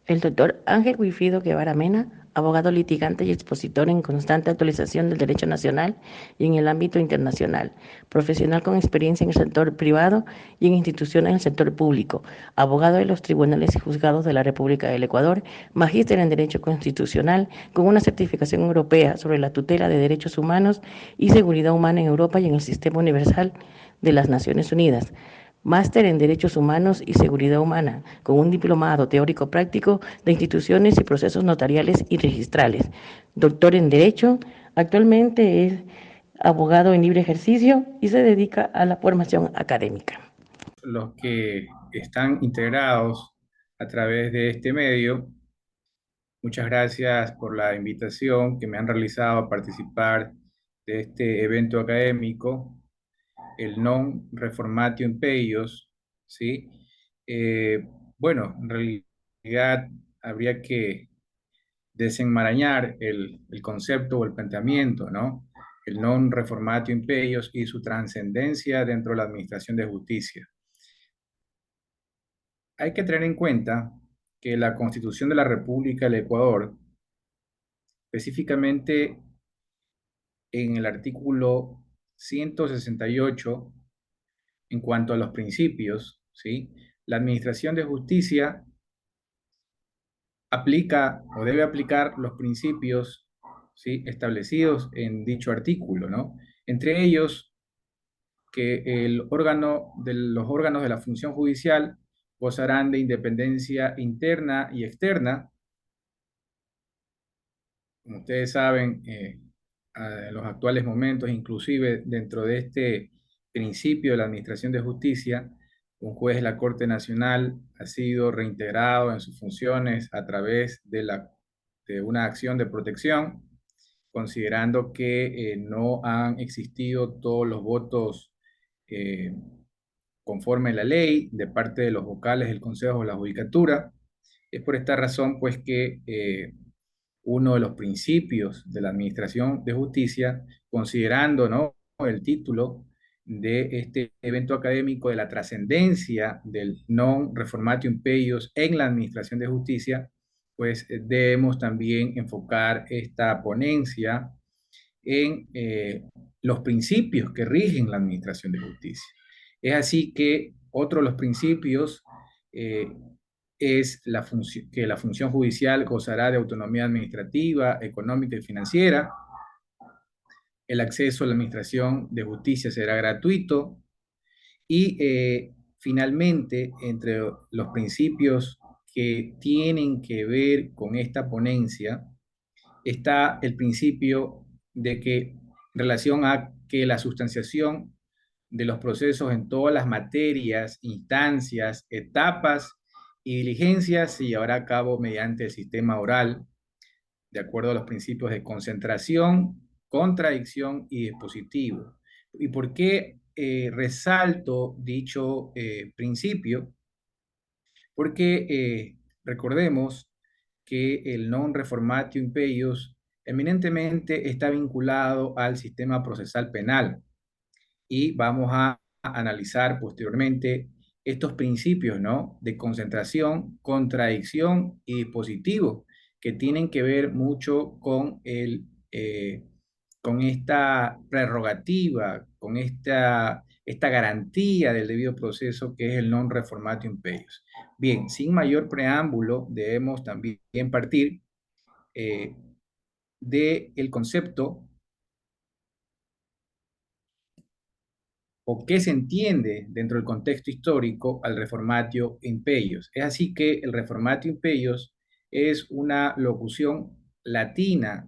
El doctor Ángel Wilfrido Guevara Mena, abogado litigante y expositor en constante actualización del derecho nacional y en el ámbito internacional, profesional con experiencia en el sector privado y en instituciones del sector público, abogado de los tribunales y juzgados de la República del Ecuador, magíster en Derecho Constitucional con una certificación europea sobre la tutela de derechos humanos y seguridad humana en Europa y en el Sistema Universal de las Naciones Unidas. Máster en Derechos Humanos y Seguridad Humana, con un diplomado teórico práctico de instituciones y procesos notariales y registrales. Doctor en Derecho, actualmente es abogado en libre ejercicio y se dedica a la formación académica. Los que están integrados a través de este medio. Muchas gracias por la invitación que me han realizado a participar de este evento académico, el Non Reformatio Peius, ¿sí? Eh, bueno, en realidad habría que desenmarañar el concepto o el planteamiento, ¿no? El Non Reformatio Peius y su trascendencia dentro de la administración de justicia. Hay que tener en cuenta que la Constitución de la República del Ecuador, específicamente en el artículo 168, en cuanto a los principios, ¿sí? La Administración de Justicia aplica o debe aplicar los principios, ¿sí?, establecidos en dicho artículo, ¿no? Entre ellos, que los órganos de la función judicial gozarán de independencia interna y externa. Como ustedes saben, en los actuales momentos, inclusive dentro de este principio de la Administración de Justicia, un juez de la Corte Nacional ha sido reintegrado en sus funciones a través de una acción de protección, considerando que no han existido todos los votos eh, conforme a la ley de parte de los vocales del Consejo de la Judicatura. Es por esta razón, pues, que uno de los principios de la Administración de Justicia, considerando, ¿no?, el título de este evento académico de la trascendencia del non reformatio peius en la Administración de Justicia, pues debemos también enfocar esta ponencia en los principios que rigen la Administración de Justicia. Es así que otro de los principios eh, es que la función judicial gozará de autonomía administrativa, económica y financiera. El acceso a la administración de justicia será gratuito. Y finalmente, entre los principios que tienen que ver con esta ponencia, está el principio de que en relación a que la sustanciación de los procesos en todas las materias, instancias, etapas y diligencias se llevará a cabo mediante el sistema oral, de acuerdo a los principios de concentración, contradicción y dispositivo. ¿Y por qué resalto dicho principio? Porque recordemos que el non reformatio impeius eminentemente está vinculado al sistema procesal penal y vamos a analizar posteriormente estos principios, ¿no?, de concentración, contradicción y dispositivo que tienen que ver mucho con con esta prerrogativa, con esta garantía del debido proceso que es el non reformatio imperius. Bien, sin mayor preámbulo, debemos también partir eh, del concepto o qué se entiende dentro del contexto histórico al reformatio imperius. Es así que el reformatio imperius es una locución latina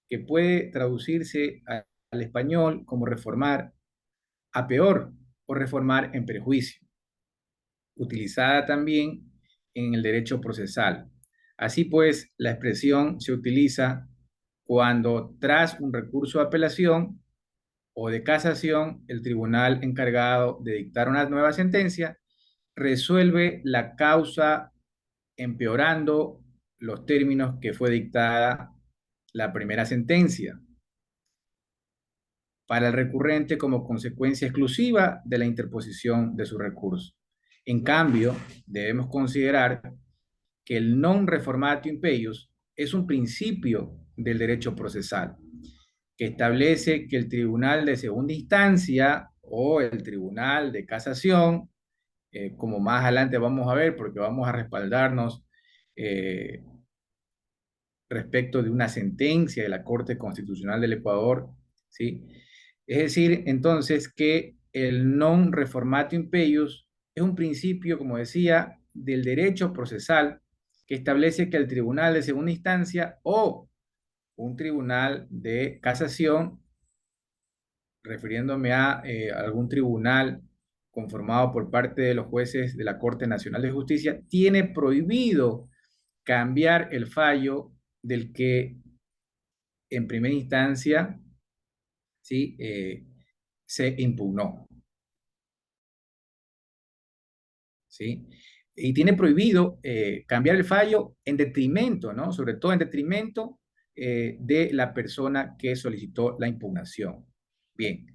que puede traducirse al español como reformar a peor o reformar en perjuicio, utilizada también en el derecho procesal. Así pues, la expresión se utiliza cuando tras un recurso de apelación o de casación, el tribunal encargado de dictar una nueva sentencia resuelve la causa empeorando los términos que fue dictada la primera sentencia para el recurrente como consecuencia exclusiva de la interposición de su recurso. En cambio, debemos considerar que el non reformatio impeius es un principio del derecho procesal que establece que el tribunal de segunda instancia o el tribunal de casación, como más adelante vamos a ver, porque vamos a respaldarnos eh, respecto de una sentencia de la Corte Constitucional del Ecuador, ¿sí? Es decir, entonces, que el non reformatio impeius es un principio, como decía, del derecho procesal que establece que el tribunal de segunda instancia o un tribunal de casación, refiriéndome a algún tribunal conformado por parte de los jueces de la Corte Nacional de Justicia, tiene prohibido cambiar el fallo del que en primera instancia, ¿sí? Se impugnó, ¿sí? Y tiene prohibido cambiar el fallo en detrimento, ¿no? Sobre todo en detrimento de la persona que solicitó la impugnación. Bien,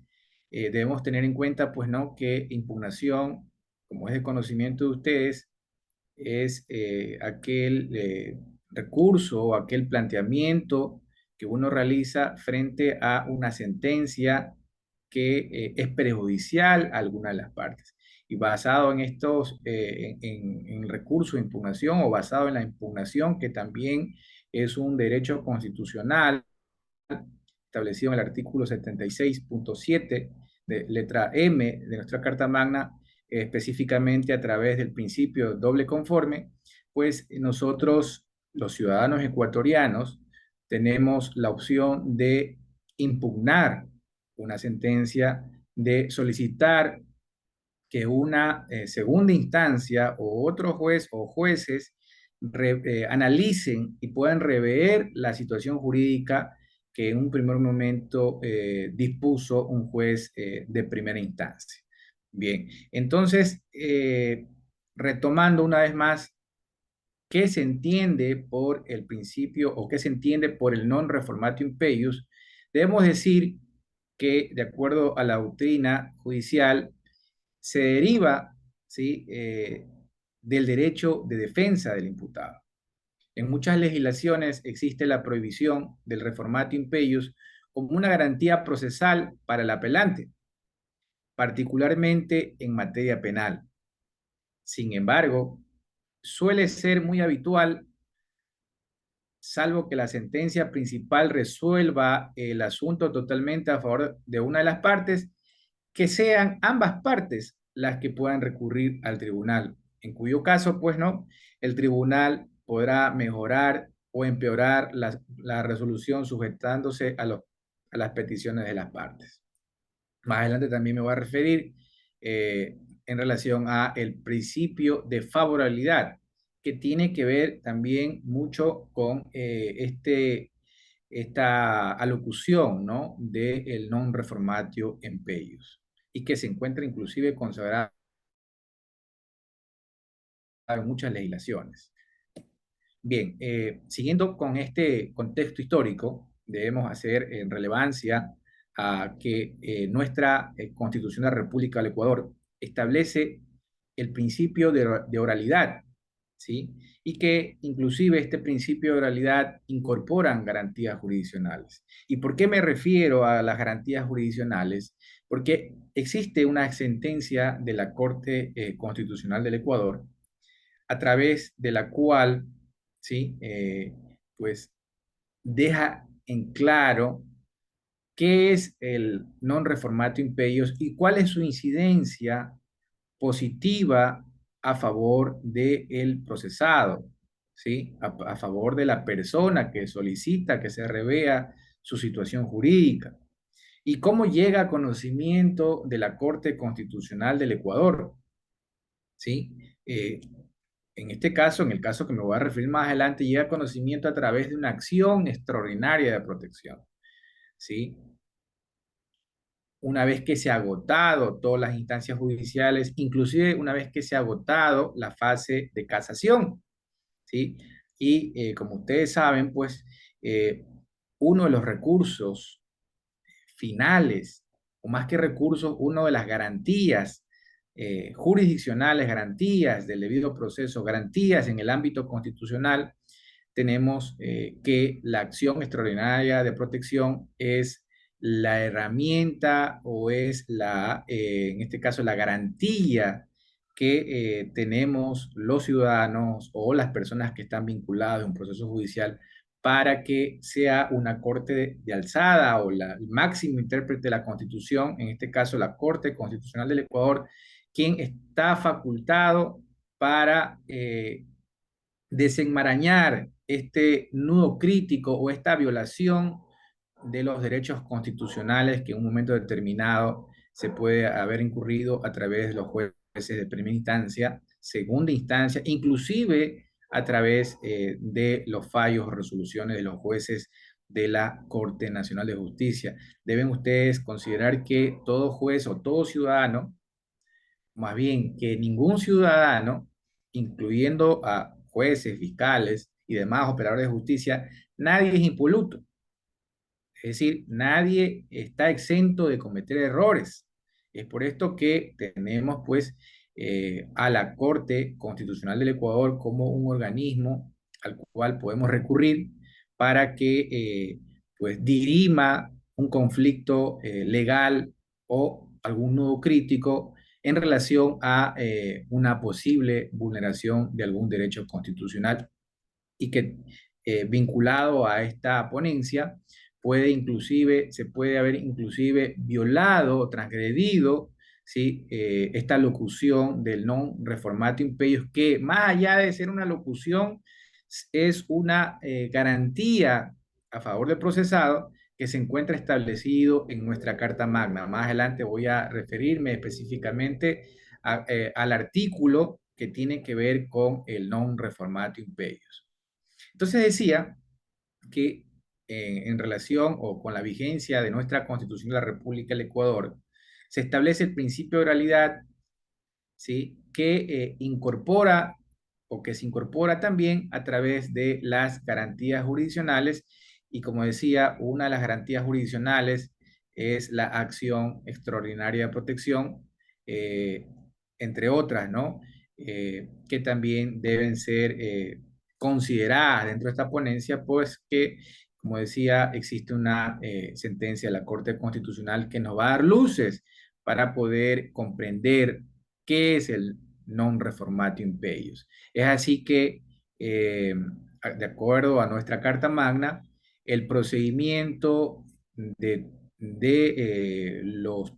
debemos tener en cuenta, pues, ¿no? Que impugnación, como es de conocimiento de ustedes, es aquel recurso o aquel planteamiento que uno realiza frente a una sentencia que es perjudicial a alguna de las partes. Y basado en estos, en el recurso de impugnación o basado en la impugnación, que también es un derecho constitucional establecido en el artículo 76.7 de letra M de nuestra Carta Magna, específicamente a través del principio doble conforme, pues nosotros, los ciudadanos ecuatorianos, tenemos la opción de impugnar una sentencia, de solicitar que una segunda instancia o otro juez o jueces analicen y puedan rever la situación jurídica que en un primer momento dispuso un juez de primera instancia. Bien, entonces, retomando una vez más, ¿qué se entiende por el principio o qué se entiende por el non reformatio impeius? Debemos decir que, de acuerdo a la doctrina judicial, se deriva, ¿sí? Del derecho de defensa del imputado. En muchas legislaciones existe la prohibición del reformatio impeius como una garantía procesal para el apelante, particularmente en materia penal. Sin embargo, suele ser muy habitual, salvo que la sentencia principal resuelva el asunto totalmente a favor de una de las partes, que sean ambas partes las que puedan recurrir al tribunal, en cuyo caso, pues no, el tribunal podrá mejorar o empeorar la resolución sujetándose a las peticiones de las partes. Más adelante también me voy a referir en relación a el principio de favorabilidad, que tiene que ver también mucho con esta alocución, ¿no? del non reformatio impeius y que se encuentra inclusive consagrada en muchas legislaciones. Bien, siguiendo con este contexto histórico, debemos hacer en relevancia a que nuestra Constitución de la República del Ecuador establece el principio de oralidad, ¿sí? Y que inclusive este principio de oralidad incorporan garantías jurisdiccionales. ¿Y por qué me refiero a las garantías jurisdiccionales? Porque existe una sentencia de la Corte Constitucional del Ecuador a través de la cual, ¿sí? Pues deja en claro qué es el non reformatio impeius y cuál es su incidencia positiva a favor del procesado, ¿sí? A favor de la persona que solicita que se revea su situación jurídica. ¿Y cómo llega a conocimiento de la Corte Constitucional del Ecuador? ¿Sí? En este caso, en el caso que me voy a referir más adelante, llega a conocimiento a través de una acción extraordinaria de protección, ¿sí? Una vez que se ha agotado todas las instancias judiciales, inclusive una vez que se ha agotado la fase de casación, ¿sí? Y como ustedes saben, pues uno de los recursos finales, o más que recursos, una de las garantías jurisdiccionales, garantías del debido proceso, garantías en el ámbito constitucional, tenemos que la acción extraordinaria de protección es la herramienta o es en este caso, la garantía que tenemos los ciudadanos o las personas que están vinculadas a un proceso judicial para que sea una corte de alzada o el máximo intérprete de la Constitución, en este caso la Corte Constitucional del Ecuador, quien está facultado para desenmarañar este nudo crítico o esta violación de los derechos constitucionales que en un momento determinado se puede haber incurrido a través de los jueces de primera instancia, segunda instancia, inclusive a través de los fallos o resoluciones de los jueces de la Corte Nacional de Justicia. Deben ustedes considerar que todo juez o todo ciudadano, más bien que ningún ciudadano, incluyendo a jueces, fiscales y demás operadores de justicia, nadie es impoluto. Es decir, nadie está exento de cometer errores. Es por esto que tenemos pues a la Corte Constitucional del Ecuador como un organismo al cual podemos recurrir para que pues dirima un conflicto legal o algún nudo crítico en relación a una posible vulneración de algún derecho constitucional y que vinculado a esta ponencia se puede haber inclusive violado, transgredido, ¿sí? Esta locución del non reformatio impeius, que más allá de ser una locución, es una garantía a favor del procesado que se encuentra establecido en nuestra Carta Magna. Más adelante voy a referirme específicamente al artículo que tiene que ver con el non reformatio impeius. Entonces decía que en relación o con la vigencia de nuestra Constitución de la República del Ecuador, se establece el principio de oralidad, ¿sí? Que incorpora o que se incorpora también a través de las garantías jurisdiccionales y como decía, una de las garantías jurisdiccionales es la acción extraordinaria de protección, eh, entre otras, ¿no? Que también deben ser consideradas dentro de esta ponencia, pues que, como decía, existe una sentencia de la Corte Constitucional que nos va a dar luces para poder comprender qué es el non reformatio impeius. Es así que, de acuerdo a nuestra Carta Magna, el procedimiento de los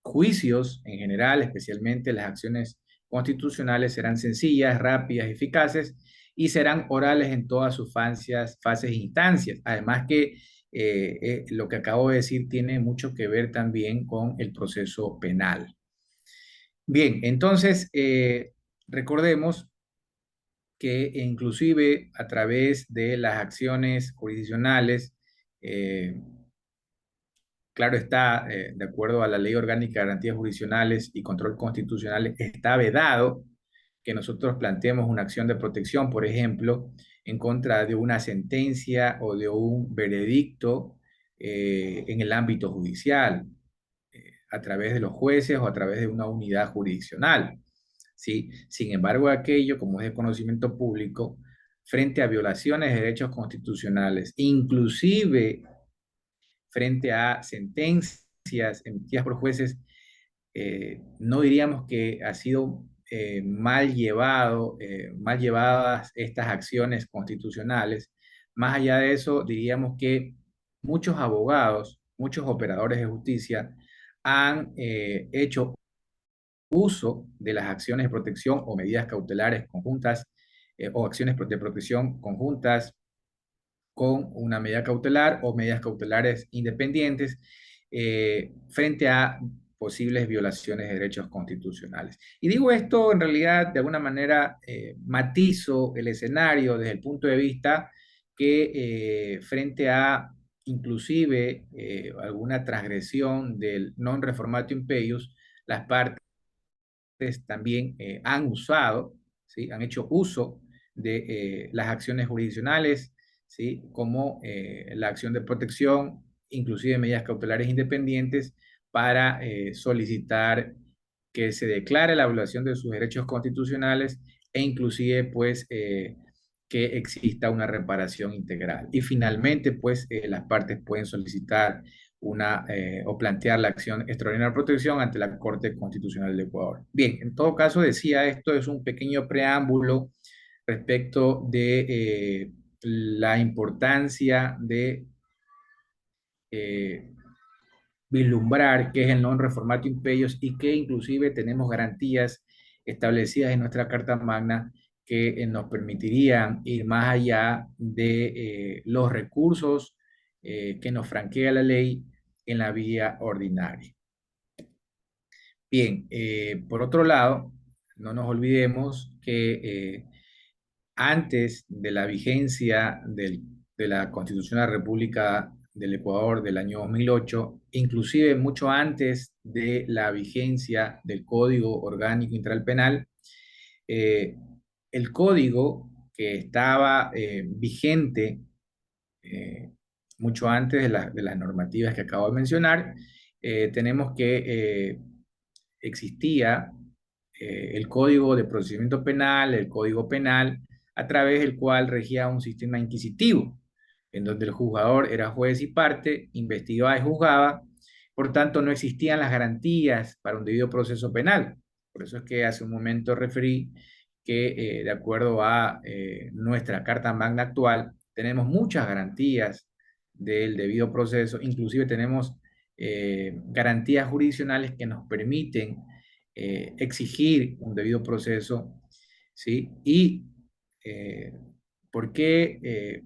juicios en general, especialmente las acciones constitucionales, serán sencillas, rápidas, eficaces y serán orales en todas sus fases e instancias. Además que lo que acabo de decir tiene mucho que ver también con el proceso penal. Bien, entonces recordemos que inclusive a través de las acciones jurisdiccionales, eh, claro está, de acuerdo a la Ley Orgánica de Garantías Jurisdiccionales y Control Constitucional, está vedado que nosotros planteemos una acción de protección, por ejemplo, en contra de una sentencia o de un veredicto en el ámbito judicial, a través de los jueces o a través de una unidad jurisdiccional. ¿Sí? Sin embargo, aquello, como es de conocimiento público, frente a violaciones de derechos constitucionales, inclusive frente a sentencias emitidas por jueces, no diríamos que ha sido mal llevadas estas acciones constitucionales. Más allá de eso, diríamos que muchos abogados, muchos operadores de justicia han hecho uso de las acciones de protección o medidas cautelares conjuntas o acciones de protección conjuntas con una medida cautelar o medidas cautelares independientes frente a posibles violaciones de derechos constitucionales. Y digo esto en realidad de alguna manera matizo el escenario desde el punto de vista que frente a inclusive alguna transgresión del non reformatio impeius, las partes también han usado, ¿sí? Han hecho uso de las acciones jurisdiccionales, ¿sí? Como la acción de protección, inclusive medidas cautelares independientes, para solicitar que se declare la violación de sus derechos constitucionales e inclusive pues que exista una reparación integral. Y finalmente pues las partes pueden solicitar o plantear la acción extraordinaria de protección ante la Corte Constitucional de Ecuador. Bien, en todo caso decía, esto es un pequeño preámbulo respecto de la importancia de eh, vislumbrar qué es el non reformatio impeius y que inclusive tenemos garantías establecidas en nuestra Carta Magna que nos permitirían ir más allá de los recursos que nos franquea la ley en la vía ordinaria. Bien, por otro lado, no nos olvidemos que antes de la vigencia de la Constitución de la República del Ecuador del año 2008, inclusive mucho antes de la vigencia del Código Orgánico Integral Penal, eh, el código que estaba vigente eh, mucho antes de las normativas que acabo de mencionar, tenemos que existía el Código de Procedimiento Penal, el Código Penal, a través del cual regía un sistema inquisitivo, en donde el juzgador era juez y parte, investigaba y juzgaba, por tanto no existían las garantías para un debido proceso penal. Por eso es que hace un momento referí que de acuerdo a nuestra Carta Magna actual, tenemos muchas garantías del debido proceso, inclusive tenemos garantías jurisdiccionales que nos permiten exigir un debido proceso, ¿sí? Y ¿por qué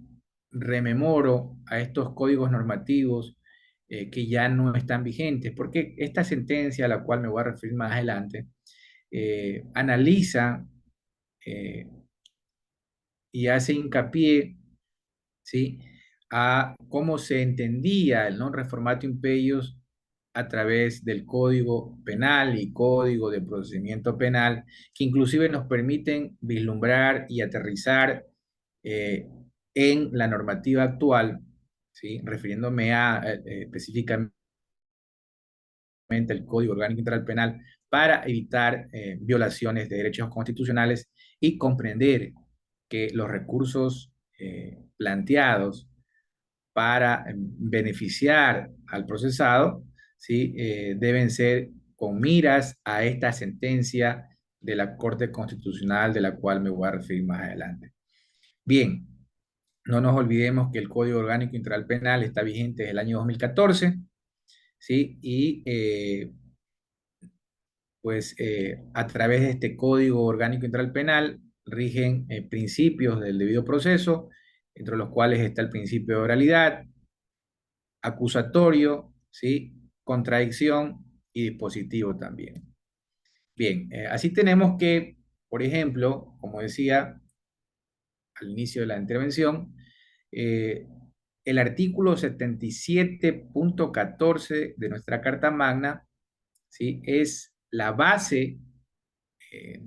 rememoro a estos códigos normativos que ya no están vigentes? Porque esta sentencia, a la cual me voy a referir más adelante, analiza eh, y hace hincapié, ¿sí?, a cómo se entendía el non reformatio impeius a través del Código Penal y Código de Procedimiento Penal, que inclusive nos permiten vislumbrar y aterrizar eh, en la normativa actual, ¿sí?, refiriéndome a específicamente el Código Orgánico Integral Penal, para evitar violaciones de derechos constitucionales y comprender que los recursos planteados para beneficiar al procesado, ¿sí? Deben ser con miras a esta sentencia de la Corte Constitucional, de la cual me voy a referir más adelante. Bien, no nos olvidemos que el Código Orgánico Integral Penal está vigente desde el año 2014, ¿sí? Y pues a través de este Código Orgánico Integral Penal rigen principios del debido proceso, entre los cuales está el principio de oralidad, acusatorio, ¿sí?, contradicción y dispositivo también. Bien, así tenemos que, por ejemplo, como decía al inicio de la intervención, eh, el artículo 77.14 de nuestra Carta Magna, ¿sí?, es la base eh,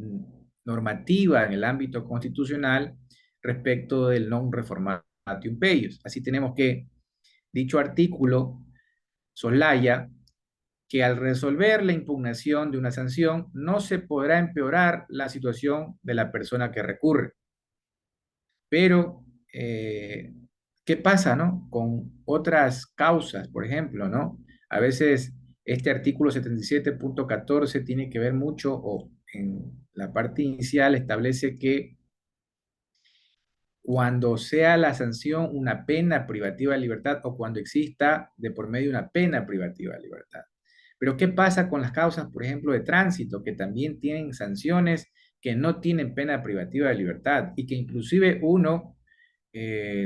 normativa en el ámbito constitucional respecto del non reformatio impeius. Así tenemos que dicho artículo soslaya que al resolver la impugnación de una sanción no se podrá empeorar la situación de la persona que recurre. Pero, ¿qué pasa, no?, con otras causas, por ejemplo, ¿no? A veces este artículo 77.14 tiene que ver mucho, o en la parte inicial establece que cuando sea la sanción una pena privativa de libertad o cuando exista de por medio una pena privativa de libertad. Pero ¿qué pasa con las causas, por ejemplo, de tránsito, que también tienen sanciones que no tienen pena privativa de libertad y que inclusive uno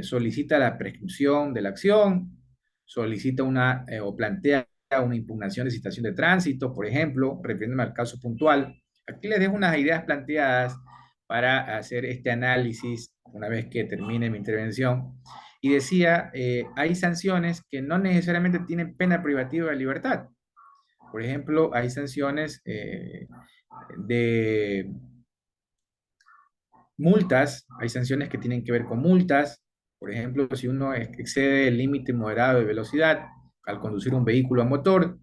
solicita la prescripción de la acción, solicita o plantea una impugnación de citación de tránsito, por ejemplo, refiriéndome al caso puntual? Aquí les dejo unas ideas planteadas para hacer este análisis una vez que termine mi intervención. Y decía, hay sanciones que no necesariamente tienen pena privativa de libertad. Por ejemplo, hay sanciones de multas, hay sanciones que tienen que ver con multas. Por ejemplo, si uno excede el límite moderado de velocidad al conducir un vehículo a motor,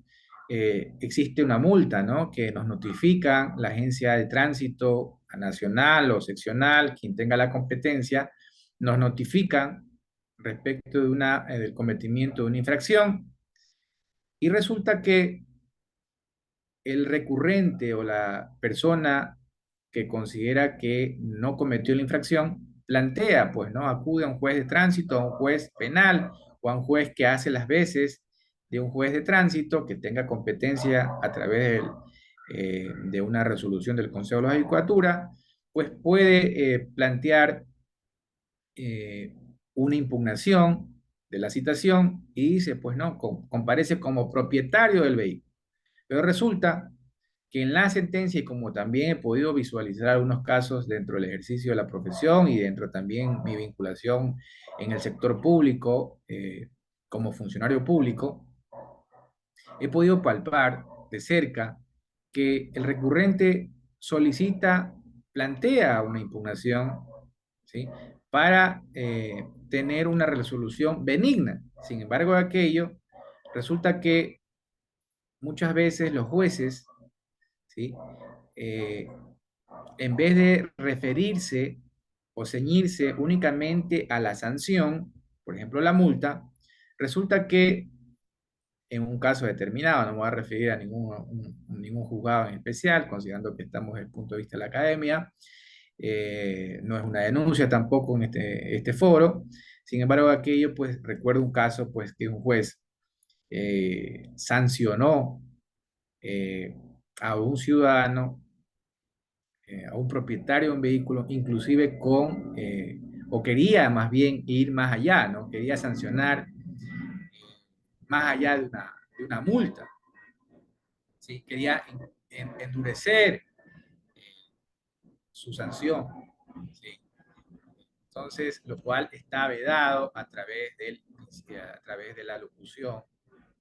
existe una multa, ¿no? Que nos notifican la agencia de tránsito nacional o seccional, quien tenga la competencia, nos notifican respecto de del cometimiento de una infracción y resulta que el recurrente o la persona que considera que no cometió la infracción plantea, pues, ¿no? Acude a un juez de tránsito, a un juez penal o a un juez que hace las veces de un juez de tránsito que tenga competencia a través de una resolución del Consejo de la Judicatura, pues puede plantear eh, una impugnación de la citación y dice, pues no, comparece como propietario del vehículo. Pero resulta que en la sentencia, y como también he podido visualizar algunos casos dentro del ejercicio de la profesión y dentro también mi vinculación en el sector público, como funcionario público, he podido palpar de cerca que el recurrente solicita, plantea una impugnación, ¿sí? Para tener una resolución benigna. Sin embargo, aquello resulta que muchas veces los jueces, ¿sí? Eh, en vez de referirse o ceñirse únicamente a la sanción, por ejemplo la multa, resulta que en un caso determinado, no me voy a referir a ningún juzgado en especial, considerando que estamos desde el punto de vista de la academia, no es una denuncia tampoco en este foro, sin embargo aquello, pues recuerdo un caso, pues que un juez sancionó eh, a un ciudadano, a un propietario de un vehículo, inclusive o quería más bien ir más allá, ¿no? Quería sancionar más allá de una multa, ¿sí? Quería endurecer su sanción, ¿sí? Entonces, lo cual está vedado a través de la locución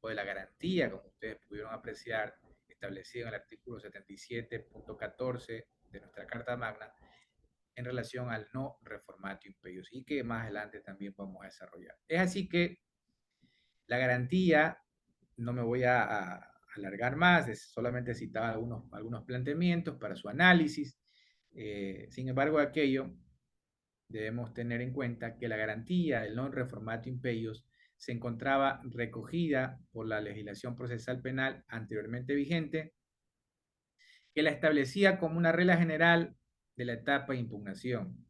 o de la garantía, como ustedes pudieron apreciar, establecida en el artículo 77.14 de nuestra Carta Magna, en relación al no reformatio imperius y que más adelante también vamos a desarrollar. Es así que la garantía, no me voy a alargar más, solamente citaba algunos planteamientos para su análisis. Sin embargo, aquello debemos tener en cuenta que la garantía del non reformatio imperius se encontraba recogida por la legislación procesal penal anteriormente vigente, que la establecía como una regla general de la etapa de impugnación.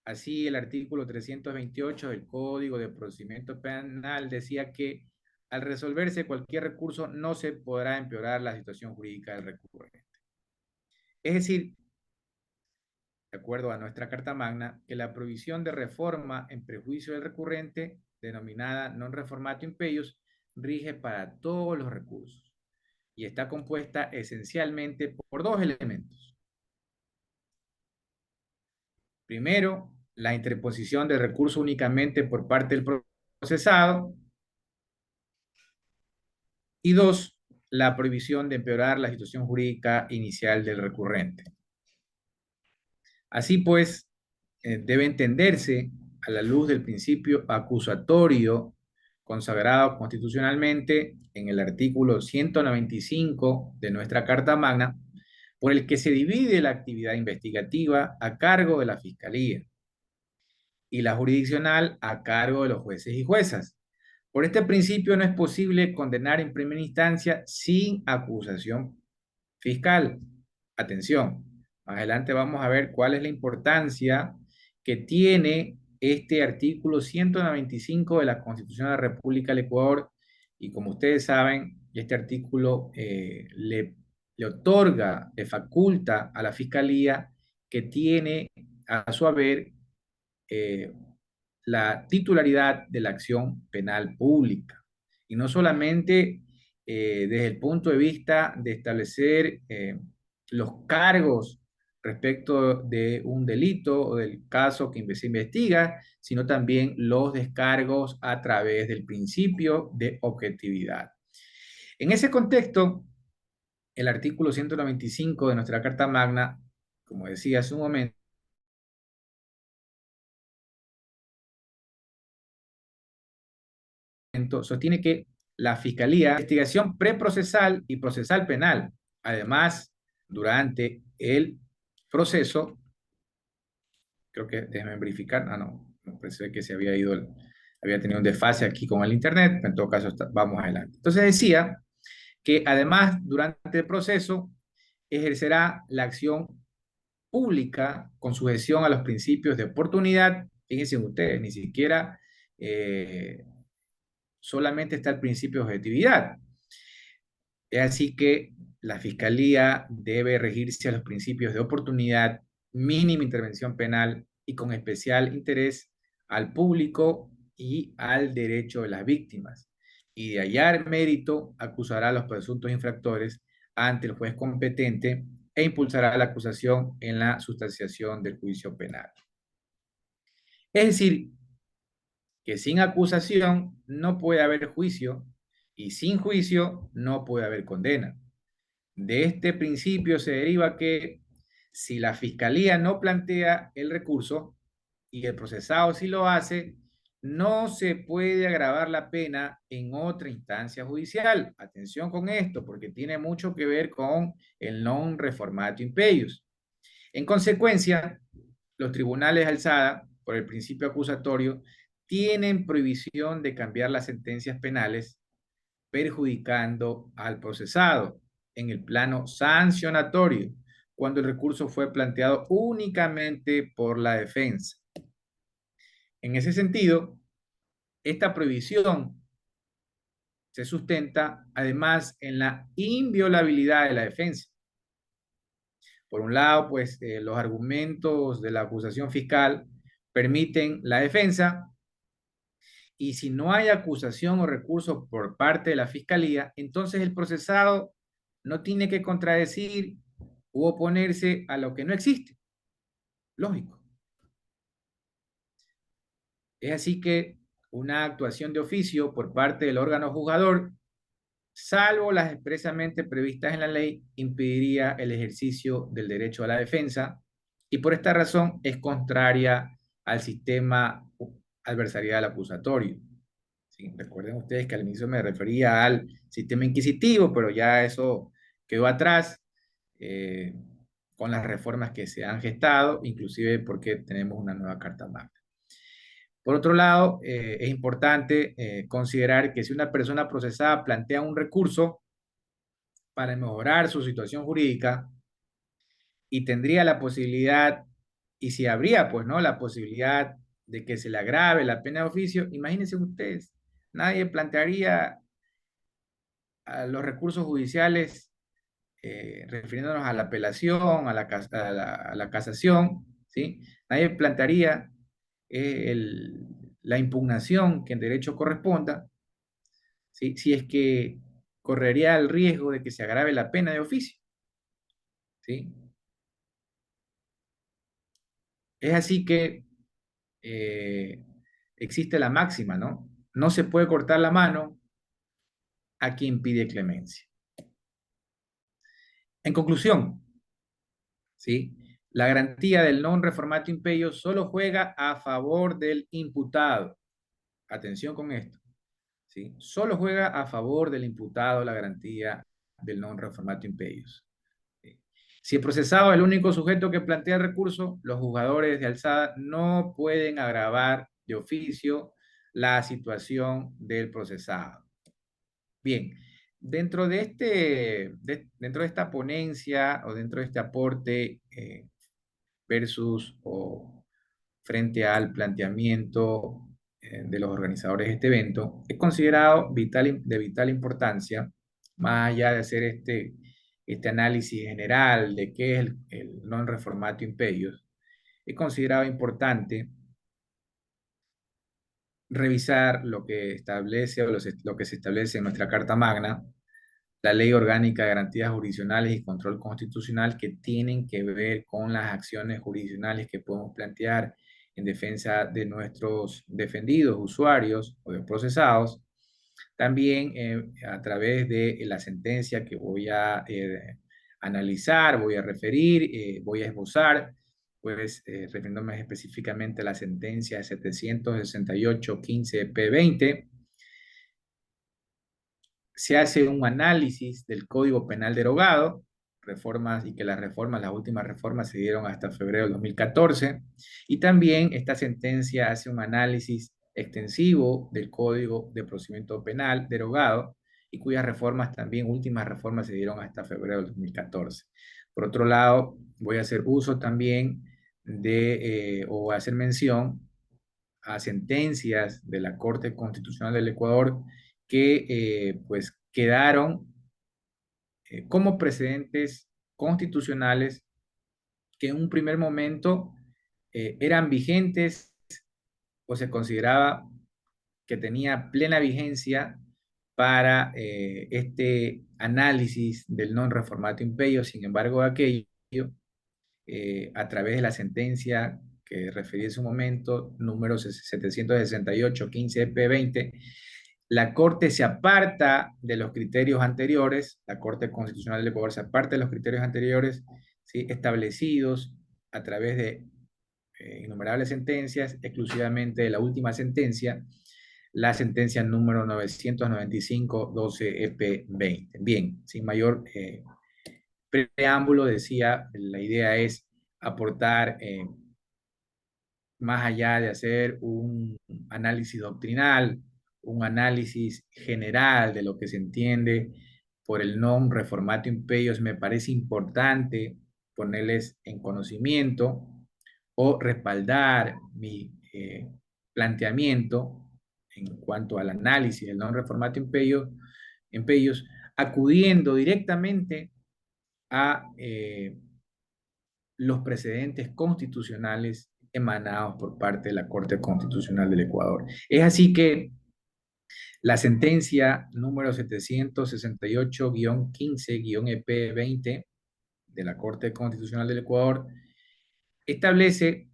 Así, el artículo 328 del Código de Procedimiento Penal decía que al resolverse cualquier recurso no se podrá empeorar la situación jurídica del recurrente. Es decir, de acuerdo a nuestra Carta Magna, que la provisión de reforma en prejuicio del recurrente, denominada non reformatio imperius, rige para todos los recursos y está compuesta esencialmente por dos elementos. Primero, la interposición del recurso únicamente por parte del procesado. Y dos, la prohibición de empeorar la situación jurídica inicial del recurrente. Así pues, debe entenderse a la luz del principio acusatorio consagrado constitucionalmente en el artículo 195 de nuestra Carta Magna, por el que se divide la actividad investigativa a cargo de la Fiscalía y la jurisdiccional a cargo de los jueces y juezas. Por este principio no es posible condenar en primera instancia sin acusación fiscal. Atención, más adelante vamos a ver cuál es la importancia que tiene este artículo 195 de la Constitución de la República del Ecuador y como ustedes saben, este artículo le otorga, le faculta a la Fiscalía que tiene a su haber eh, la titularidad de la acción penal pública. Y no solamente desde el punto de vista de establecer los cargos respecto de un delito o del caso que se investiga, sino también los descargos a través del principio de objetividad. En ese contexto, el artículo 195 de nuestra Carta Magna, como decía hace un momento, sostiene que la Fiscalía, investigación preprocesal y procesal penal. Además, durante el proceso, creo que déjenme verificar, no pensé que se había ido, había tenido un desfase aquí con el internet, en todo caso vamos adelante. Entonces decía que además durante el proceso ejercerá la acción pública con sujeción a los principios de oportunidad. Fíjense ustedes, ni siquiera solamente está el principio de objetividad. Es así que la Fiscalía debe regirse a los principios de oportunidad, mínima intervención penal y con especial interés al público y al derecho de las víctimas. Y de hallar mérito, acusará a los presuntos infractores ante el juez competente e impulsará la acusación en la sustanciación del juicio penal. Es decir, que sin acusación no puede haber juicio y sin juicio no puede haber condena. De este principio se deriva que si la fiscalía no plantea el recurso y el procesado sí lo hace, no se puede agravar la pena en otra instancia judicial. Atención con esto, porque tiene mucho que ver con el non reformatio impeius. En consecuencia, los tribunales de alzada, por el principio acusatorio, tienen prohibición de cambiar las sentencias penales perjudicando al procesado en el plano sancionatorio, cuando el recurso fue planteado únicamente por la defensa. En ese sentido, esta prohibición se sustenta además en la inviolabilidad de la defensa. Por un lado, pues los argumentos de la acusación fiscal permiten la defensa, y si no hay acusación o recurso por parte de la fiscalía, entonces el procesado no tiene que contradecir u oponerse a lo que no existe. Lógico. Es así que una actuación de oficio por parte del órgano juzgador, salvo las expresamente previstas en la ley, impediría el ejercicio del derecho a la defensa y por esta razón es contraria al sistema adversarial acusatorio. Sí, recuerden ustedes que al inicio me refería al sistema inquisitivo, pero ya eso quedó atrás eh, con las reformas que se han gestado, inclusive porque tenemos una nueva Carta Magna. Por otro lado, es importante considerar que si una persona procesada plantea un recurso para mejorar su situación jurídica y tendría la posibilidad, y si habría, pues, ¿no? La posibilidad de que se le agrave la pena de oficio, imagínense ustedes, nadie plantearía a los recursos judiciales refiriéndonos a la apelación, a la casación, ¿sí? Nadie plantearía la impugnación que en derecho corresponda, ¿sí? Si es que correría el riesgo de que se agrave la pena de oficio, ¿sí? Es así que eh, existe la máxima, ¿no? No se puede cortar la mano a quien pide clemencia. En conclusión, ¿sí? La garantía del non reformatio imperio solo juega a favor del imputado. Atención con esto, ¿sí? Solo juega a favor del imputado la garantía del non reformatio impeius. ¿Sí? Si el procesado es el único sujeto que plantea el recurso, los juzgadores de alzada no pueden agravar de oficio la situación del procesado. Bien, dentro de esta ponencia o dentro de este aporte versus o frente al planteamiento de los organizadores de este evento, es considerado de vital importancia, más allá de hacer este análisis general de qué es el non reformatio imperius, es considerado importante revisar lo que establece lo que se establece en nuestra Carta Magna, la Ley Orgánica de Garantías Jurisdiccionales y Control Constitucional, que tienen que ver con las acciones jurisdiccionales que podemos plantear en defensa de nuestros defendidos, usuarios o de procesados. También a través de la sentencia que voy a analizar, voy a referir, voy a esbozar, pues refiriéndome específicamente a la sentencia 768-15-P20, se hace un análisis del Código Penal derogado, reformas y que las últimas reformas se dieron hasta febrero del 2014, y también esta sentencia hace un análisis extensivo del Código de Procedimiento Penal derogado y cuyas reformas también, últimas reformas se dieron hasta febrero del 2014. Por otro lado, voy a hacer uso también o hacer mención a sentencias de la Corte Constitucional del Ecuador que pues quedaron como precedentes constitucionales que en un primer momento eran vigentes o se consideraba que tenía plena vigencia para este análisis del non reformato imperio. Sin embargo, aquello, a través de la sentencia que referí en su momento, número 768, 15EP20, la Corte se aparta de los criterios anteriores, la Corte Constitucional del Ecuador se aparta de los criterios anteriores, ¿sí?, establecidos a través de innumerables sentencias, exclusivamente de la última sentencia, la sentencia número 995, 12EP20. Bien, sin mayor preámbulo, decía, la idea es aportar más allá de hacer un análisis doctrinal, un análisis general de lo que se entiende por el non reformato imperios, me parece importante ponerles en conocimiento o respaldar mi planteamiento en cuanto al análisis del non reformato imperios, acudiendo directamente a los precedentes constitucionales emanados por parte de la Corte Constitucional del Ecuador. Es así que la sentencia número 768-15-EP20 de la Corte Constitucional del Ecuador establece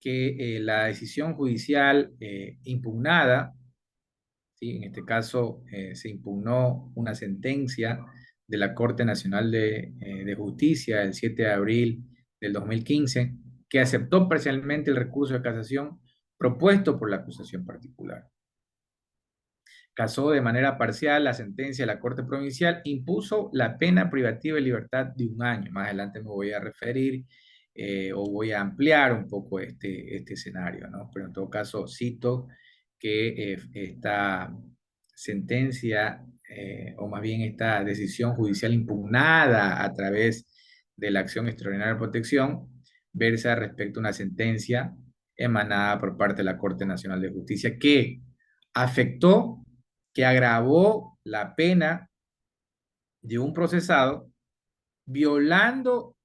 que la decisión judicial impugnada, ¿sí?, en este caso se impugnó una sentencia de la Corte Nacional de Justicia el 7 de abril del 2015, que aceptó parcialmente el recurso de casación propuesto por la acusación particular. Casó de manera parcial la sentencia de la Corte Provincial, impuso la pena privativa de libertad de 1 año. Más adelante me voy a referir o voy a ampliar un poco este escenario, ¿no? Pero en todo caso cito que esta sentencia, o más bien esta decisión judicial impugnada a través de la acción extraordinaria de protección, versa respecto a una sentencia emanada por parte de la Corte Nacional de Justicia que afectó, que agravó la pena de un procesado, violando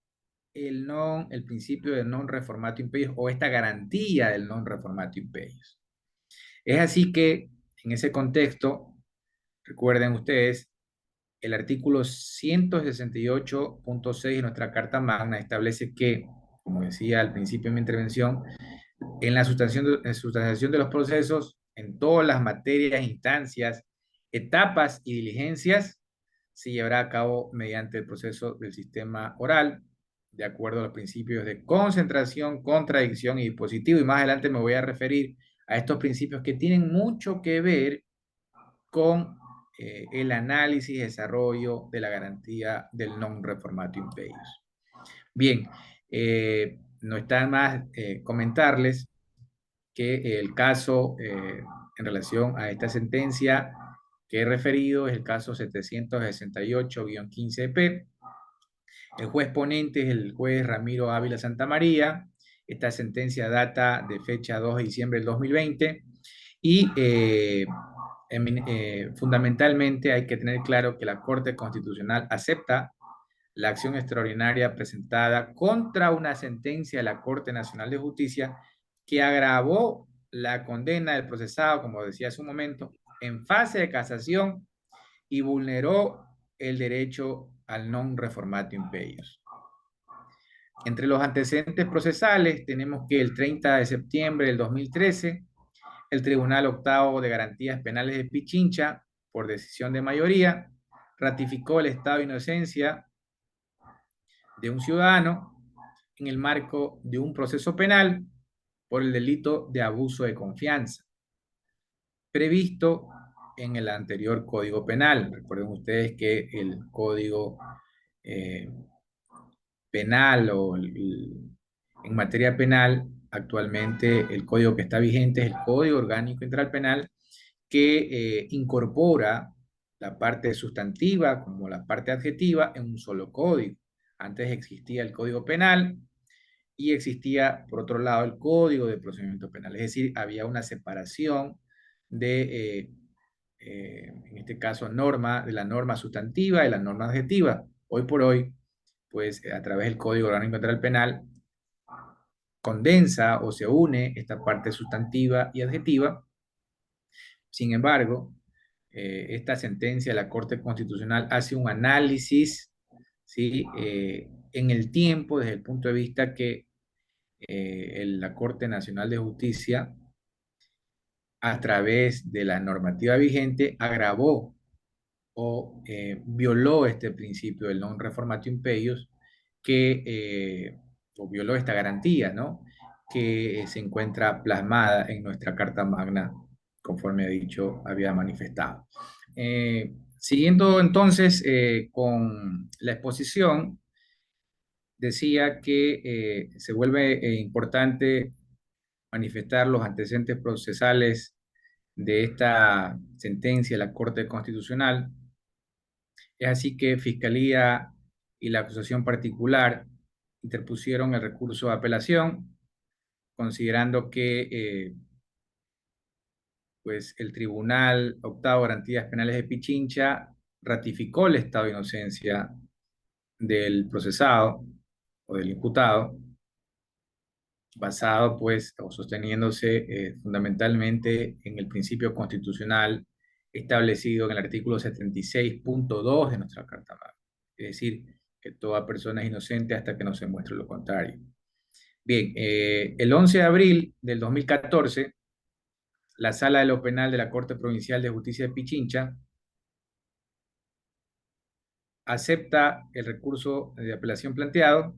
el principio del non reformato imperius o esta garantía del non reformato imperius. Es así que, en ese contexto, recuerden ustedes, el artículo 168.6 de nuestra Carta Magna establece que, como decía al principio de mi intervención, en la sustanciación de los procesos, en todas las materias, instancias, etapas y diligencias, se llevará a cabo mediante el proceso del sistema oral, de acuerdo a los principios de concentración, contradicción y dispositivo. Y más adelante me voy a referir a estos principios que tienen mucho que ver con el análisis y desarrollo de la garantía del non reformato imperius. Bien, no está más comentarles que el caso en relación a esta sentencia que he referido es el caso 768-15P. El juez ponente es el juez Ramiro Ávila Santamaría. Esta sentencia data de fecha 2 de diciembre del 2020 y fundamentalmente hay que tener claro que la Corte Constitucional acepta la acción extraordinaria presentada contra una sentencia de la Corte Nacional de Justicia que agravó la condena del procesado, como decía hace un momento, en fase de casación y vulneró el derecho al non reformato imperius. Entre los antecedentes procesales tenemos que el 30 de septiembre del 2013, el Tribunal Octavo de Garantías Penales de Pichincha, por decisión de mayoría, ratificó el estado de inocencia de un ciudadano en el marco de un proceso penal por el delito de abuso de confianza. previsto en el anterior Código Penal. Recuerden ustedes que el Código eh, Penal en materia penal, actualmente el código que está vigente es el Código Orgánico Integral Penal, que incorpora la parte sustantiva como la parte adjetiva en un solo código. Antes existía el Código Penal y existía, por otro lado, el Código de Procedimiento Penal. Es decir, había una separación de, en este caso, de la norma sustantiva y la norma adjetiva. Hoy por hoy, pues a través del Código Orgánico Integral Penal, condensa o se une esta parte sustantiva y adjetiva. Sin embargo, esta sentencia de la Corte Constitucional hace un análisis, ¿sí? En el tiempo, desde el punto de vista que la Corte Nacional de Justicia, a través de la normativa vigente, agravó o violó este principio del non reformatio impeius, o violó esta garantía, ¿no? Que se encuentra plasmada en nuestra Carta Magna, conforme he dicho, había manifestado. Siguiendo entonces con la exposición, decía que se vuelve importante manifestar los antecedentes procesales de esta sentencia de la Corte Constitucional. Es así que Fiscalía y la acusación particular interpusieron el recurso de apelación, considerando que pues el Tribunal Octavo de Garantías Penales de Pichincha ratificó el estado de inocencia del procesado o del imputado, basado pues o sosteniéndose fundamentalmente en el principio constitucional establecido en el artículo 76.2 de nuestra Carta Magna. Es decir, que toda persona es inocente hasta que no se muestre lo contrario. Bien, el 11 de abril del 2014, la Sala de lo Penal de la Corte Provincial de Justicia de Pichincha acepta el recurso de apelación planteado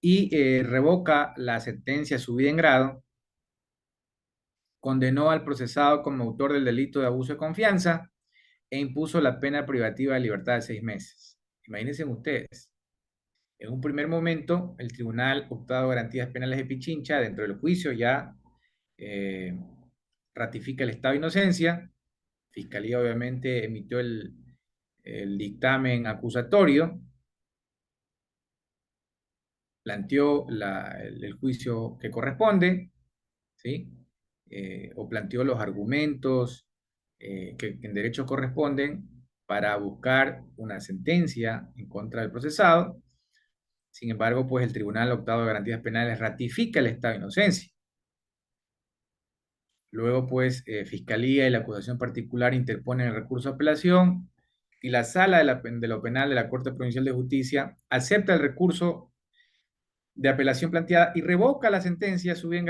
y revoca la sentencia subida en grado, condenó al procesado como autor del delito de abuso de confianza e impuso la pena privativa de libertad de 6 meses. Imagínense ustedes, en un primer momento, el Tribunal Octavo de Garantías Penales de Pichincha, dentro del juicio, ya eh, ratifica el estado de inocencia. Fiscalía obviamente emitió el dictamen acusatorio, planteó el juicio que corresponde, ¿sí? O planteó los argumentos que en derecho corresponden para buscar una sentencia en contra del procesado. Sin embargo, pues el Tribunal Octavo de Garantías Penales ratifica el estado de inocencia. Luego, pues, Fiscalía y la acusación particular interponen el recurso de apelación y la Sala de lo Penal de la Corte Provincial de Justicia acepta el recurso de apelación planteada y revoca la sentencia subida en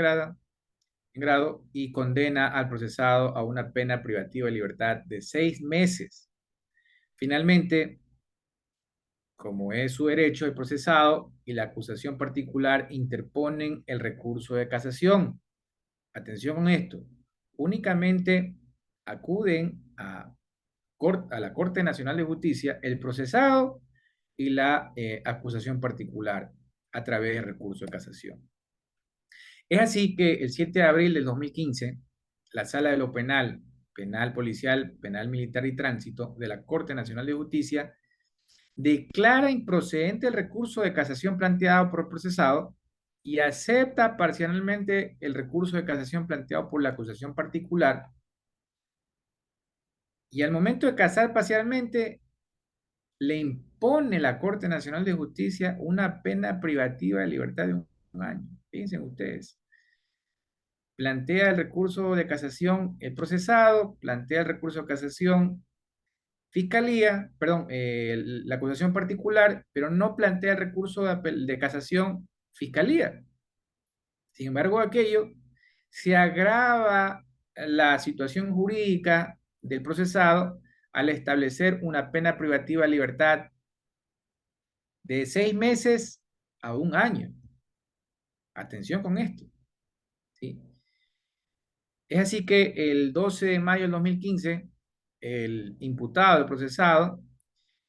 grado y condena al procesado a una pena privativa de libertad de 6 meses. Finalmente, como es su derecho, el procesado y la acusación particular interponen el recurso de casación. Atención con esto, únicamente acuden a la Corte Nacional de Justicia el procesado y la acusación particular a través del recurso de casación. Es así que el 7 de abril del 2015, la Sala de lo Penal, Penal Policial, Penal Militar y Tránsito de la Corte Nacional de Justicia declara improcedente el recurso de casación planteado por el procesado y acepta parcialmente el recurso de casación planteado por la acusación particular. Y al momento de casar parcialmente, le impone la Corte Nacional de Justicia una pena privativa de libertad de un año. Fíjense ustedes. Plantea el recurso de casación el procesado, plantea el recurso de casación Fiscalía, perdón, la acusación particular, pero no plantea el recurso de casación Fiscalía. Sin embargo, aquello se agrava la situación jurídica del procesado al establecer una pena privativa de libertad de 6 meses a un año. Atención con esto, ¿sí? Es así que el 12 de mayo del 2015, el imputado, el procesado,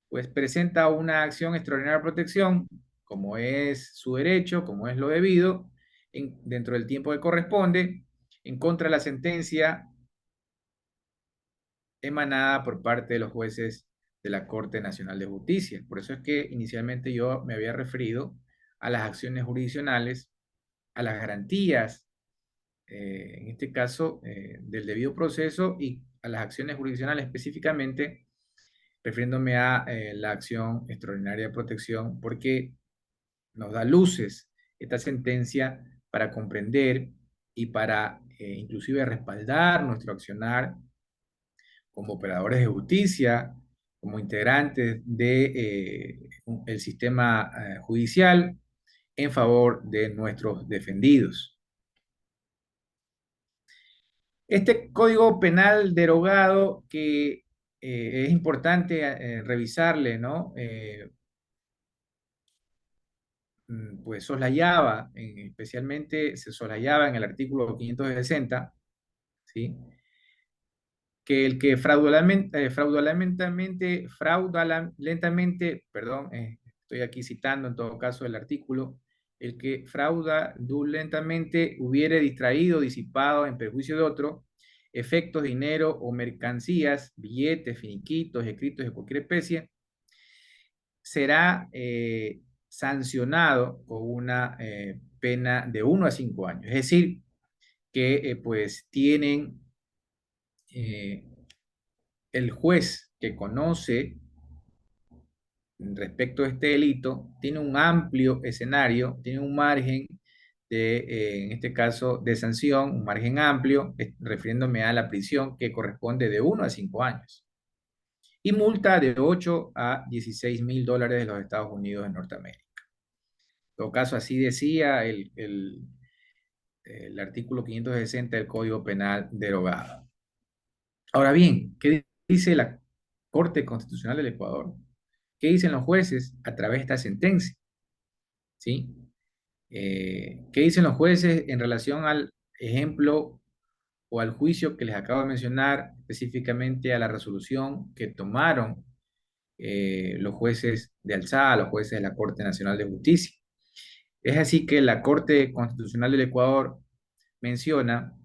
pues presenta una acción extraordinaria de protección, como es su derecho, como es lo debido, dentro del tiempo que corresponde, en contra de la sentencia emanada por parte de los jueces de la Corte Nacional de Justicia. Por eso es que inicialmente yo me había referido a las acciones jurisdiccionales, a las garantías, en este caso, del debido proceso y a las acciones jurisdiccionales específicamente, refiriéndome a la acción extraordinaria de protección, porque nos da luces esta sentencia para comprender y para inclusive respaldar nuestro accionar como operadores de justicia, como integrantes de el sistema judicial en favor de nuestros defendidos. Este código penal derogado que es importante revisarle, ¿no? Pues soslayaba, especialmente se soslayaba en el artículo 560, ¿sí? Que el que fraudulentamente, perdón, estoy aquí citando en todo caso el artículo, el que fraudulentamente hubiere distraído, disipado en perjuicio de otro, efectos, dinero o mercancías, billetes, finiquitos, escritos de cualquier especie, será sancionado con una pena de 1 a 5 años. Es decir, que pues tienen el juez que conoce respecto a este delito, tiene un amplio escenario, tiene un margen de, en este caso, de sanción, un margen amplio, refiriéndome a la prisión que corresponde de 1 a 5 años. Y multa de 8 a 16.000 dólares de los Estados Unidos de Norteamérica. En todo caso, así decía el artículo 560 del Código Penal derogado. Ahora bien, ¿qué dice la Corte Constitucional del Ecuador? ¿Qué dicen los jueces a través de esta sentencia? ¿Sí? ¿Qué dicen los jueces en relación al ejemplo o al juicio que les acabo de mencionar, específicamente a la resolución que tomaron los jueces de alzada, los jueces de la Corte Nacional de Justicia? Es así que la Corte Constitucional del Ecuador menciona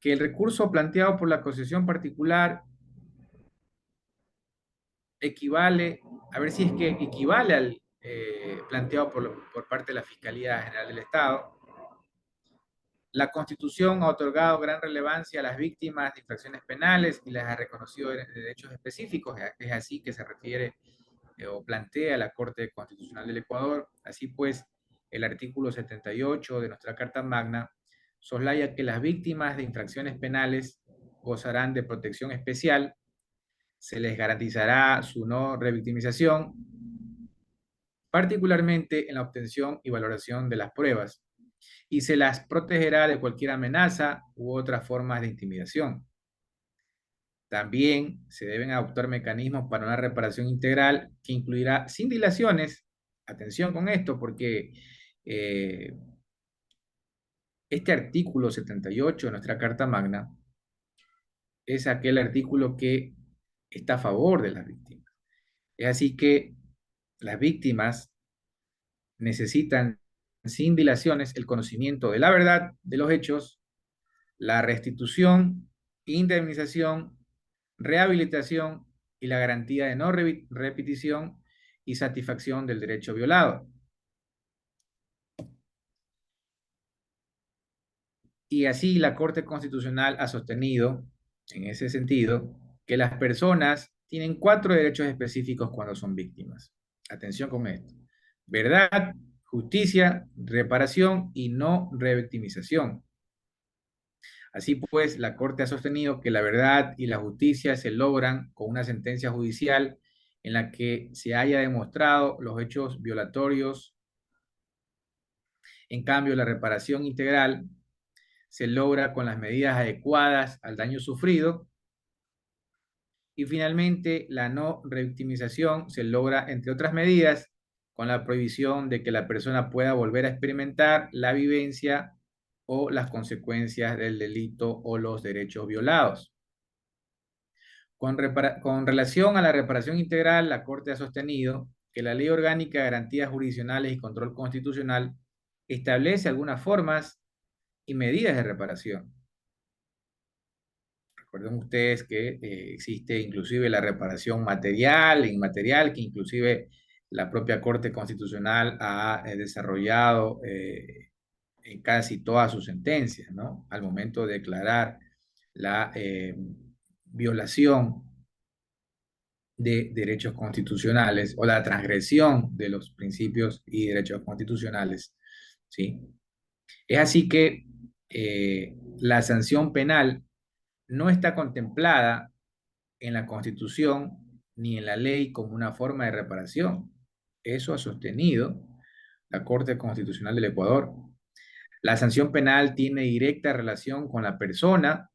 que el recurso planteado por la acusación particular equivale, a ver si es que equivale al planteado por parte de la Fiscalía General del Estado. La Constitución ha otorgado gran relevancia a las víctimas de infracciones penales y les ha reconocido derechos específicos. Es así que se refiere o plantea la Corte Constitucional del Ecuador. Así pues, el artículo 78 de nuestra Carta Magna soslaya que las víctimas de infracciones penales gozarán de protección especial, se les garantizará su no revictimización, particularmente en la obtención y valoración de las pruebas, y se las protegerá de cualquier amenaza u otras formas de intimidación. También se deben adoptar mecanismos para una reparación integral que incluirá sin dilaciones, atención con esto, porque eh, este artículo 78 de nuestra Carta Magna es aquel artículo que está a favor de las víctimas. Es así que las víctimas necesitan sin dilaciones el conocimiento de la verdad de los hechos, la restitución, indemnización, rehabilitación y la garantía de no repetición y satisfacción del derecho violado. Y así la Corte Constitucional ha sostenido, en ese sentido, que las personas tienen 4 derechos específicos cuando son víctimas. Atención con esto. Verdad, justicia, reparación y no revictimización. Así pues, la Corte ha sostenido que la verdad y la justicia se logran con una sentencia judicial en la que se haya demostrado los hechos violatorios. En cambio, la reparación integral se logra con las medidas adecuadas al daño sufrido. Y finalmente, la no revictimización se logra, entre otras medidas, con la prohibición de que la persona pueda volver a experimentar la vivencia o las consecuencias del delito o los derechos violados. Con relación a la reparación integral, la Corte ha sostenido que la Ley Orgánica de Garantías Jurisdiccionales y Control Constitucional establece algunas formas y medidas de reparación. Recuerden ustedes que existe inclusive la reparación material e inmaterial, que inclusive la propia Corte Constitucional ha desarrollado en casi todas sus sentencias, ¿no? Al momento de declarar la violación de derechos constitucionales o la transgresión de los principios y derechos constitucionales, ¿sí? Es así que la sanción penal no está contemplada en la Constitución ni en la ley como una forma de reparación. Eso ha sostenido la Corte Constitucional del Ecuador. La sanción penal tiene directa relación con la persona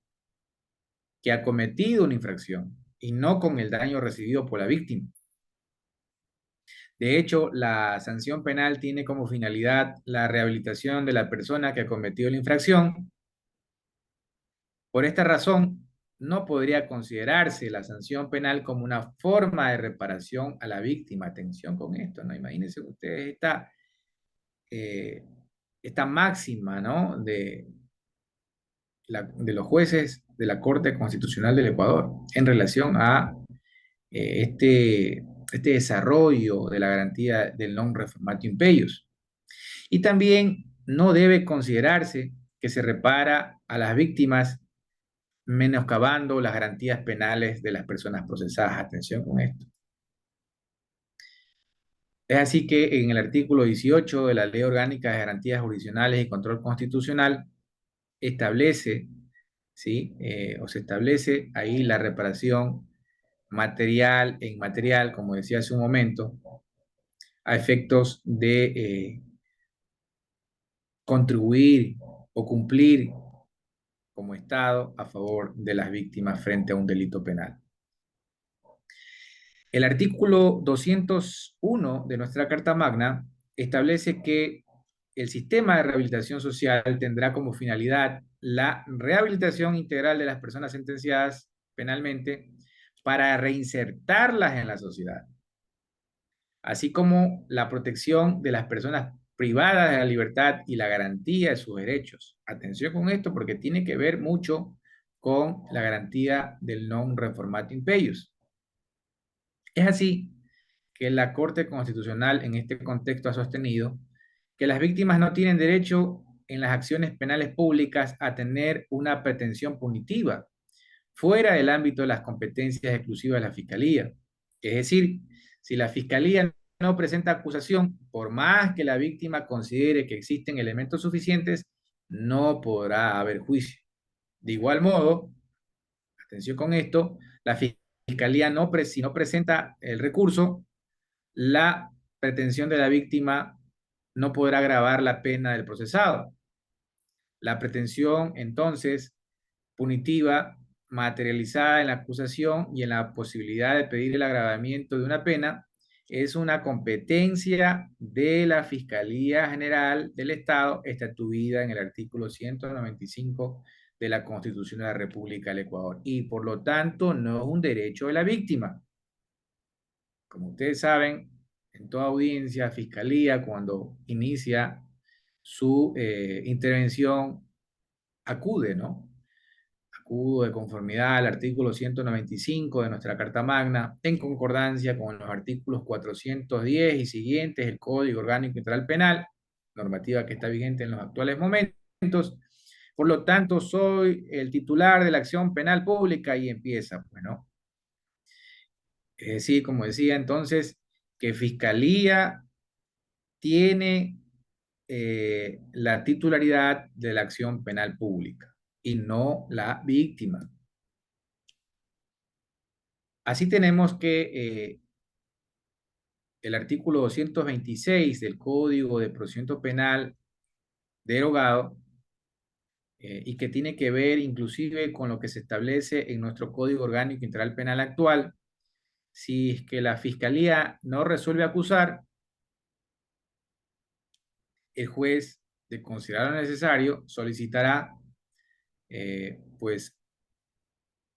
que ha cometido una infracción y no con el daño recibido por la víctima. De hecho, la sanción penal tiene como finalidad la rehabilitación de la persona que ha cometido la infracción. Por esta razón, no podría considerarse la sanción penal como una forma de reparación a la víctima. Atención con esto, ¿no? Imagínense ustedes eh, esta máxima, ¿no? De los jueces de la Corte Constitucional del Ecuador en relación a este desarrollo de la garantía del non reformatio peius. Y también no debe considerarse que se repara a las víctimas menoscabando las garantías penales de las personas procesadas. Atención con esto. Es así que en el artículo 18 de la Ley Orgánica de Garantías Jurisdiccionales y Control Constitucional establece, ¿sí? O se establece ahí la reparación material e inmaterial, como decía hace un momento, a efectos de contribuir o cumplir como Estado a favor de las víctimas frente a un delito penal. El artículo 201 de nuestra Carta Magna establece que el sistema de rehabilitación social tendrá como finalidad la rehabilitación integral de las personas sentenciadas penalmente para reinsertarlas en la sociedad, así como la protección de las personas privadas de la libertad y la garantía de sus derechos. Atención con esto porque tiene que ver mucho con la garantía del non reformatio peius. Es así que la Corte Constitucional en este contexto ha sostenido que las víctimas no tienen derecho en las acciones penales públicas a tener una pretensión punitiva fuera del ámbito de las competencias exclusivas de la Fiscalía. Es decir, si la Fiscalía no presenta acusación, por más que la víctima considere que existen elementos suficientes, no podrá haber juicio. De igual modo, atención con esto, la Fiscalía si no presenta el recurso, la pretensión de la víctima no podrá agravar la pena del procesado. La pretensión, entonces, punitiva, materializada en la acusación y en la posibilidad de pedir el agravamiento de una pena, es una competencia de la Fiscalía General del Estado, estatuida en el artículo 195 de la Constitución de la República del Ecuador. Y por lo tanto, no es un derecho de la víctima. Como ustedes saben, en toda audiencia, fiscalía, cuando inicia su intervención, acude, ¿no? Acude de conformidad al artículo 195 de nuestra Carta Magna, en concordancia con los artículos 410 y siguientes del Código Orgánico Integral Penal, normativa que está vigente en los actuales momentos. Por lo tanto, soy el titular de la acción penal pública y empieza, bueno, es decir, como decía entonces, que Fiscalía tiene la titularidad de la acción penal pública y no la víctima. Así tenemos que el artículo 226 del Código de Procedimiento Penal derogado y que tiene que ver inclusive con lo que se establece en nuestro Código Orgánico Integral Penal actual, si es que la Fiscalía no resuelve acusar, el juez de considerarlo necesario, solicitará pues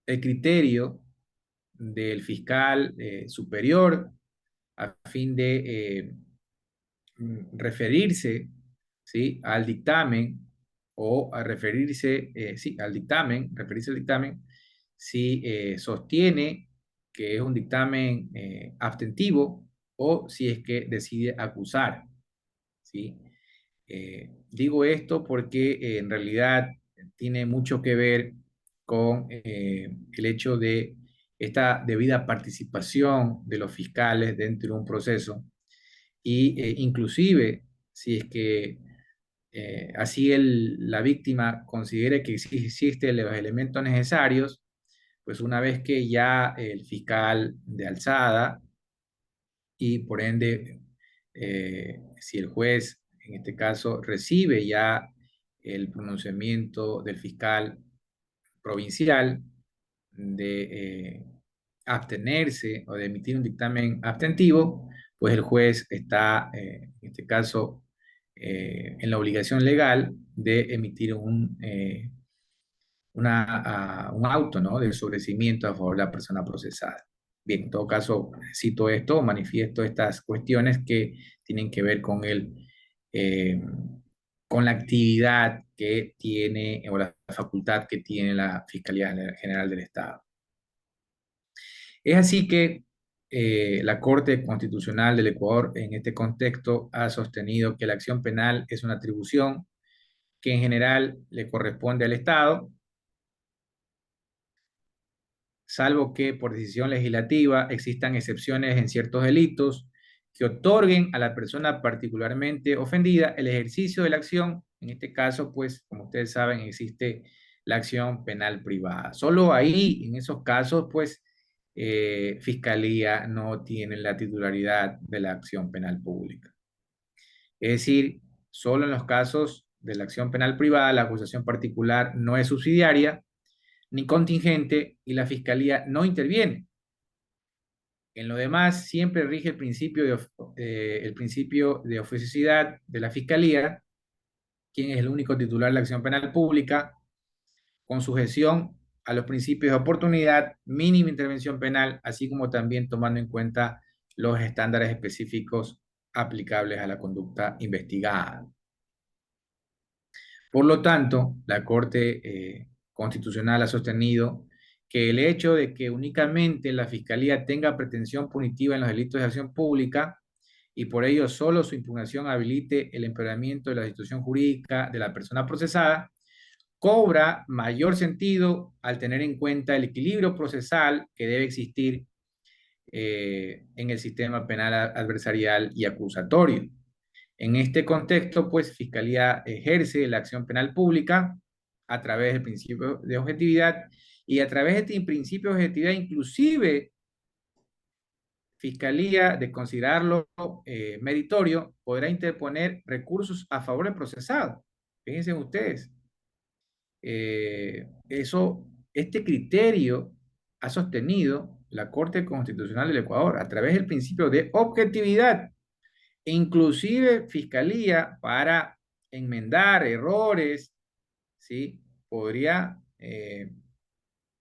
el criterio del fiscal superior a fin de referirse, ¿sí?, al dictamen o a referirse, sí, al dictamen, referirse al dictamen, si sostiene que es un dictamen abstentivo o si es que decide acusar, ¿sí? Digo esto porque en realidad tiene mucho que ver con el hecho de esta debida participación de los fiscales dentro de un proceso y inclusive si es que así la víctima considere que existen los elementos necesarios, pues una vez que ya el fiscal de alzada y por ende, si el juez en este caso recibe ya el pronunciamiento del fiscal provincial de abstenerse o de emitir un dictamen abstentivo, pues el juez está, en este caso, en la obligación legal de emitir un auto, ¿no?, de sobreseimiento a favor de la persona procesada. Bien, en todo caso, cito esto, manifiesto estas cuestiones que tienen que ver eh, con la actividad que tiene o la facultad que tiene la Fiscalía General del Estado. Es así que la Corte Constitucional del Ecuador en este contexto ha sostenido que la acción penal es una atribución que en general le corresponde al Estado, salvo que por decisión legislativa existan excepciones en ciertos delitos que otorguen a la persona particularmente ofendida el ejercicio de la acción. En este caso, pues, como ustedes saben, existe la acción penal privada. Solo ahí, en esos casos, pues, Fiscalía no tiene la titularidad de la acción penal pública. Es decir, solo en los casos de la acción penal privada, la acusación particular no es subsidiaria ni contingente y la Fiscalía no interviene. En lo demás, siempre rige el principio de oficiosidad de la Fiscalía, quien es el único titular de la acción penal pública, con sujeción a los principios de oportunidad, mínima intervención penal, así como también tomando en cuenta los estándares específicos aplicables a la conducta investigada. Por lo tanto, la Corte Constitucional ha sostenido que el hecho de que únicamente la Fiscalía tenga pretensión punitiva en los delitos de acción pública y por ello solo su impugnación habilite el empeoramiento de la situación jurídica de la persona procesada, cobra mayor sentido al tener en cuenta el equilibrio procesal que debe existir en el sistema penal adversarial y acusatorio. En este contexto, pues, Fiscalía ejerce la acción penal pública a través del principio de objetividad y a través de este principio de objetividad, inclusive, Fiscalía, de considerarlo meritorio, podrá interponer recursos a favor del procesado. Fíjense ustedes, este criterio ha sostenido la Corte Constitucional del Ecuador a través del principio de objetividad. E inclusive Fiscalía, para enmendar errores, ¿sí?, podría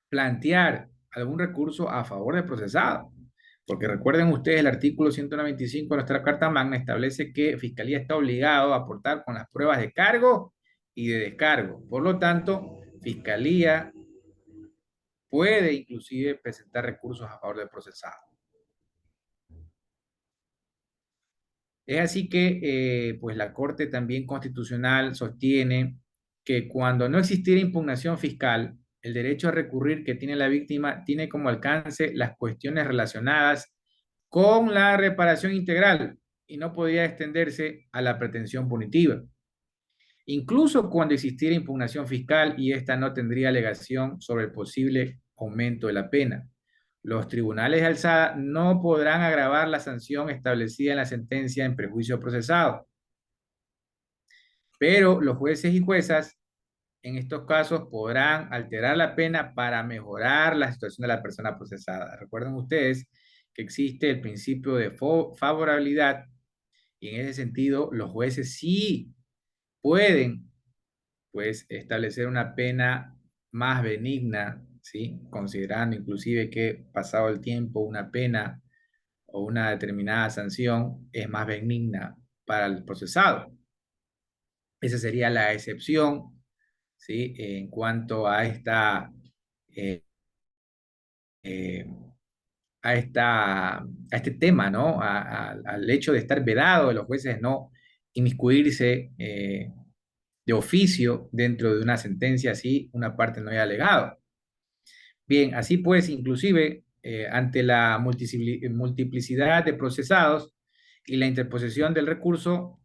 plantear algún recurso a favor del procesado. Porque recuerden ustedes, el artículo 195 de nuestra Carta Magna establece que Fiscalía está obligado a aportar con las pruebas de cargo y de descargo. Por lo tanto, Fiscalía puede inclusive presentar recursos a favor del procesado. Es así que pues la Corte también Constitucional sostiene que cuando no existiera impugnación fiscal, el derecho a recurrir que tiene la víctima tiene como alcance las cuestiones relacionadas con la reparación integral y no podría extenderse a la pretensión punitiva. Incluso cuando existiera impugnación fiscal y esta no tendría alegación sobre el posible aumento de la pena. Los tribunales de alzada no podrán agravar la sanción establecida en la sentencia en perjuicio procesado, pero los jueces y juezas en estos casos podrán alterar la pena para mejorar la situación de la persona procesada. Recuerden ustedes que existe el principio de favorabilidad y en ese sentido los jueces sí pueden, pues, establecer una pena más benigna, ¿sí? Considerando inclusive que pasado el tiempo una pena o una determinada sanción es más benigna para el procesado. Esa sería la excepción, ¿sí? En cuanto a eh, eh, a este tema, ¿no? Al hecho de estar vedado de los jueces no inmiscuirse de oficio dentro de una sentencia así una parte no haya alegado. Bien, así pues, inclusive ante la multiplicidad de procesados y la interposición del recurso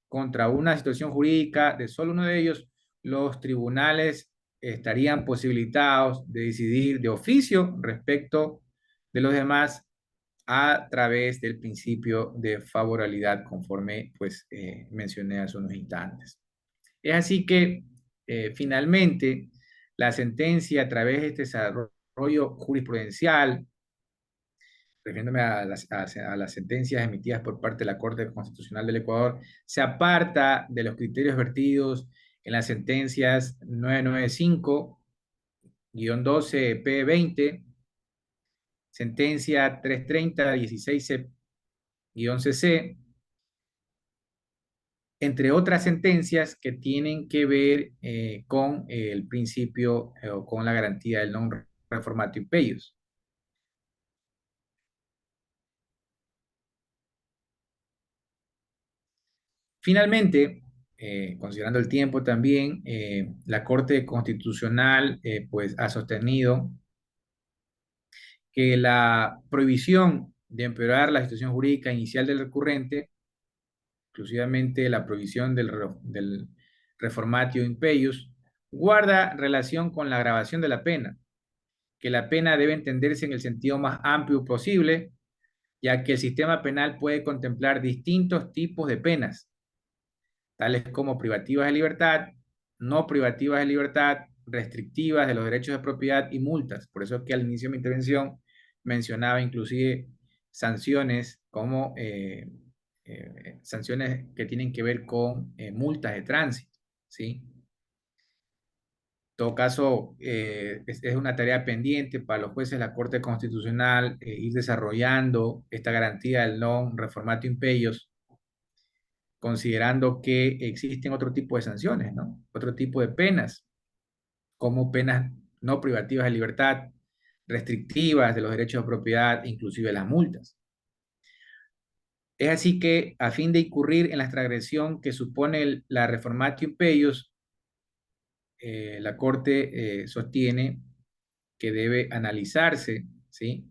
contra una situación jurídica de solo uno de ellos, los tribunales estarían posibilitados de decidir de oficio respecto de los demás a través del principio de favorabilidad conforme pues mencioné hace unos instantes. Es así que finalmente la sentencia a través de este desarrollo jurisprudencial, refiriéndome a las sentencias emitidas por parte de la Corte Constitucional del Ecuador, se aparta de los criterios vertidos en las sentencias 995-12P20, sentencia 330-16C-C, entre otras sentencias que tienen que ver con el principio o con la garantía del non reformatio impeius. Finalmente, considerando el tiempo también, la Corte Constitucional pues ha sostenido que la prohibición de empeorar la situación jurídica inicial del recurrente, exclusivamente la prohibición del reformatio impeius, guarda relación con la agravación de la pena, que la pena debe entenderse en el sentido más amplio posible, ya que el sistema penal puede contemplar distintos tipos de penas, tales como privativas de libertad, no privativas de libertad, restrictivas de los derechos de propiedad y multas. Por eso es que al inicio de mi intervención mencionaba inclusive sanciones como sanciones que tienen que ver con multas de tránsito, ¿sí? En todo caso, es una tarea pendiente para los jueces de la Corte Constitucional ir desarrollando esta garantía del non reformatio impeius, considerando que existen otro tipo de sanciones, ¿no? Otro tipo de penas, como penas no privativas de libertad, restrictivas de los derechos de propiedad, inclusive las multas. Es así que, a fin de incurrir en la transgresión que supone la reformatio impeius, la Corte sostiene que debe analizarse, ¿sí?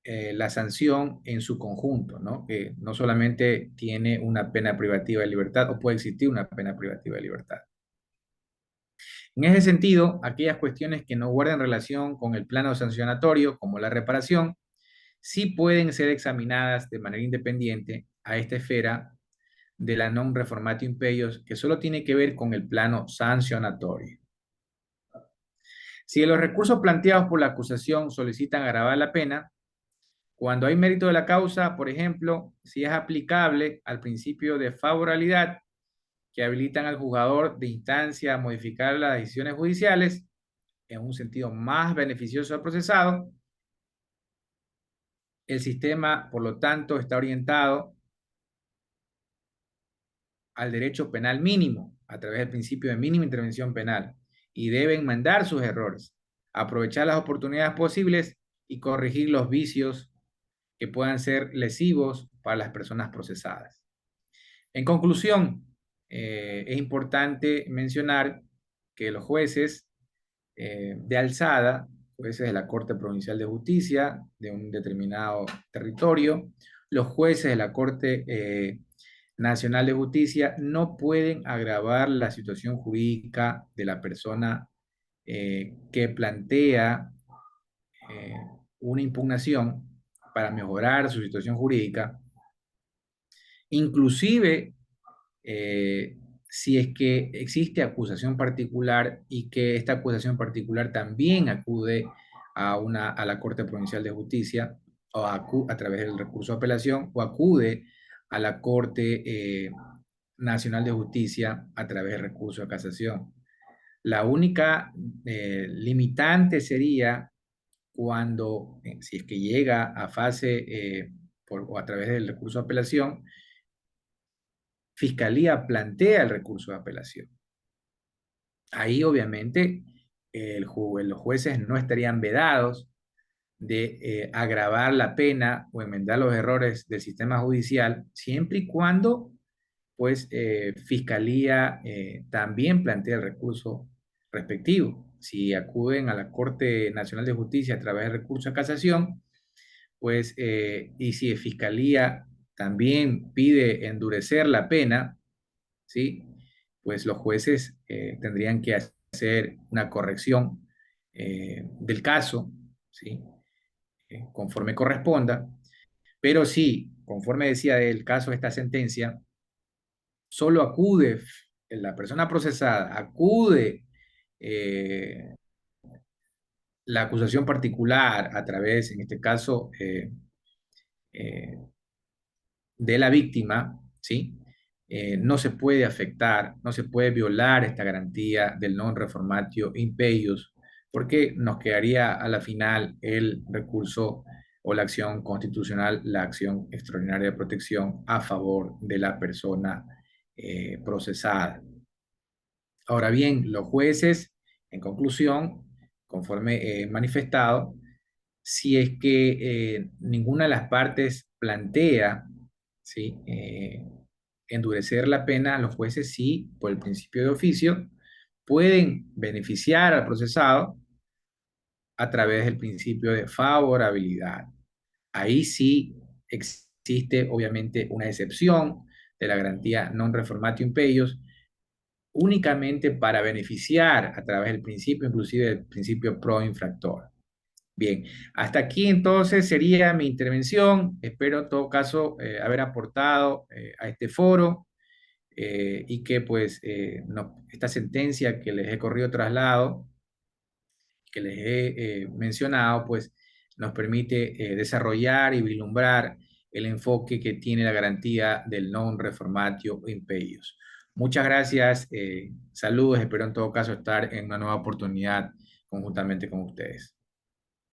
La sanción en su conjunto, ¿no? Que no solamente tiene una pena privativa de libertad o puede existir una pena privativa de libertad. En ese sentido, aquellas cuestiones que no guarden relación con el plano sancionatorio, como la reparación, sí pueden ser examinadas de manera independiente a esta esfera de la non reformatio impeius, que solo tiene que ver con el plano sancionatorio. Si los recursos planteados por la acusación solicitan agravar la pena, cuando hay mérito de la causa, por ejemplo, si es aplicable al principio de favorabilidad que habilitan al juzgador de instancia a modificar las decisiones judiciales en un sentido más beneficioso al procesado, el sistema, por lo tanto, está orientado al derecho penal mínimo a través del principio de mínima intervención penal y debe enmendar sus errores, aprovechar las oportunidades posibles y corregir los vicios que puedan ser lesivos para las personas procesadas. En conclusión, es importante mencionar que los jueces de alzada, jueces de la Corte Provincial de Justicia de un determinado territorio, los jueces de la Corte Nacional de Justicia no pueden agravar la situación jurídica de la persona que plantea eh, una impugnación para mejorar su situación jurídica, inclusive si es que existe acusación particular y que esta acusación particular también acude a la Corte Provincial de Justicia o a través del recurso de apelación o acude a la Corte Nacional de Justicia a través del recurso de casación. La única limitante sería cuando, si es que llega a fase o a través del recurso de apelación, Fiscalía plantea el recurso de apelación. Ahí obviamente los jueces no estarían vedados de agravar la pena o enmendar los errores del sistema judicial, siempre y cuando pues Fiscalía también plantea el recurso respectivo. Si acuden a la Corte Nacional de Justicia a través del recurso de casación, pues, y si Fiscalía también pide endurecer la pena, ¿sí? Pues los jueces tendrían que hacer una corrección del caso, ¿sí? Conforme corresponda, pero sí, conforme decía el caso de esta sentencia, solo acude la persona procesada, acude eh, la acusación particular a través, en este caso, eh, de la víctima, ¿sí? No se puede afectar, no se puede violar esta garantía del non reformatio impeius, porque nos quedaría a la final el recurso o la acción constitucional, la acción extraordinaria de protección a favor de la persona procesada. Ahora bien, los jueces, en conclusión, conforme manifestado, si es que ninguna de las partes plantea, ¿sí? Endurecer la pena, los jueces sí, por el principio de oficio, pueden beneficiar al procesado a través del principio de favorabilidad. Ahí sí existe obviamente una excepción de la garantía non reformatio impeius, únicamente para beneficiar a través del principio, inclusive del principio pro infractor. Bien, hasta aquí entonces sería mi intervención. Espero en todo caso haber aportado a este foro y que pues no, esta sentencia que les he corrido traslado, que les he mencionado, pues nos permite desarrollar y vislumbrar el enfoque que tiene la garantía del non reformatio impeius. Muchas gracias, saludos, espero en todo caso estar en una nueva oportunidad conjuntamente con ustedes.